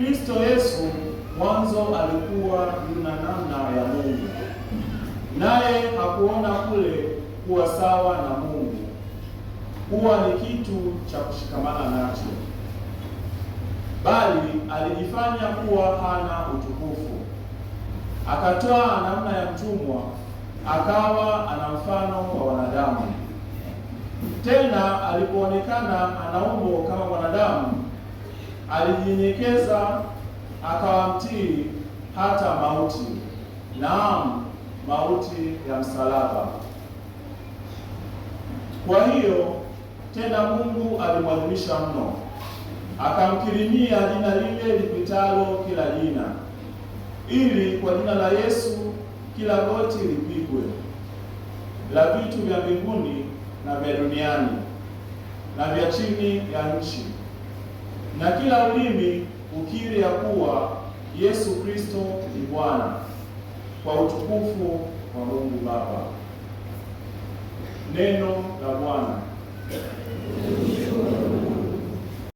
Kristo Yesu mwanzo alikuwa yuna namna ya Mungu, naye hakuona kule kuwa sawa na Mungu kuwa ni kitu cha kushikamana nacho, bali alijifanya kuwa hana utukufu, akatwaa namna ya mtumwa, akawa ana mfano wa wanadamu. Tena alipoonekana ana umbo kama mwanadamu, alijinyenyekeza akawa mtii hata mauti, naam, mauti ya msalaba. Kwa hiyo tena Mungu alimwadhimisha mno, akamkirimia jina lile lipitalo kila jina, ili kwa jina la Yesu kila goti lipigwe, la vitu vya mbinguni na vya duniani na vya chini ya nchi, na kila ulimi ukiri ya kuwa Yesu Kristo ni Bwana, kwa utukufu wa Mungu Baba. Neno la Bwana.